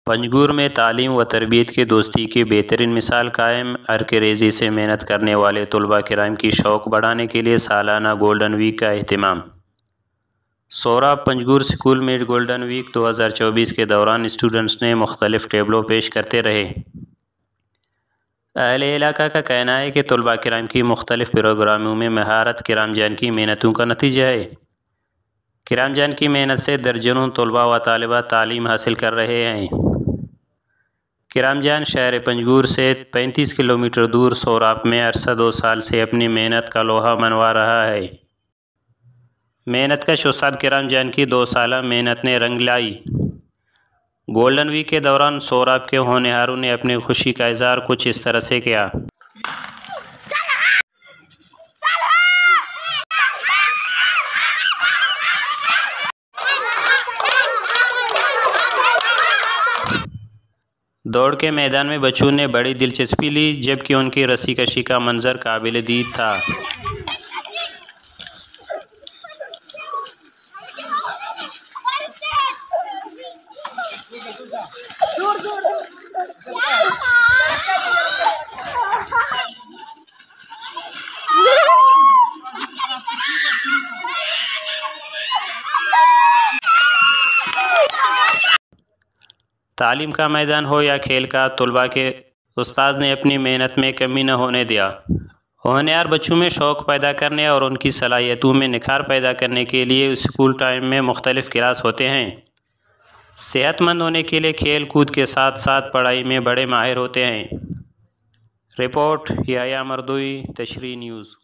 पंजगूर में तालीम व तरबियत की दोस्ती की बेहतरीन मिसाल कायम। अरकेरेज़ी से मेहनत करने वाले तलबा किराम की शौक़ बढ़ाने के लिए सालाना गोल्डन वीक का अहतमाम। सोराब पंजगूर स्कूल में गोल्डन वीक 2024 के दौरान स्टूडेंट्स ने मुख्तलिफ टेबलों पेश करते रहे। अहले इलाका का कहना है कि तलबा किराम की मुख्तलिफ प्रोग्रामों में महारत किराम जान की मेहनतों का नतीजा है। किराम जान की मेहनत से दर्जनों तलबा व तालिबा तालीम हासिल कर रहे हैं। किराम जान शहर पंजगूर से 35 किलोमीटर दूर सोराब में अरसा 2 साल से अपनी मेहनत का लोहा मनवा रहा है। मेहनत का उस्ताद किराम जान की 2 साल मेहनत ने रंग लाई। गोल्डन वीक के दौरान सोराब के होनहारों ने अपनी खुशी का इजहार कुछ इस तरह से किया। दौड़ के मैदान में बच्चों ने बड़ी दिलचस्पी ली, जबकि उनकी रस्सी कशी का मंजर काबिल दीद था। तालीम का मैदान हो या खेल का, तलबा के उस्ताद ने अपनी मेहनत में कमी न होने दिया। होनहार बच्चों में शौक़ पैदा करने और उनकी सलाहियतों में निखार पैदा करने के लिए स्कूल टाइम में मुख्तलिफ क्लास होते हैं। सेहतमंद होने के लिए खेल कूद के साथ साथ पढ़ाई में बड़े माहिर होते हैं। रिपोर्ट याया मरदुई, तशरी न्यूज़।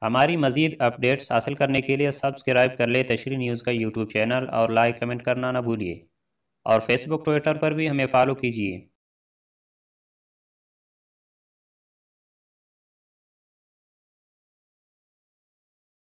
हमारी मज़ीद अपडेट्स हासिल करने के लिए सब्सक्राइब कर ले तशरी न्यूज़ का यूट्यूब चैनल और लाइक कमेंट करना ना भूलिए। और फेसबुक ट्विटर पर भी हमें फॉलो कीजिए।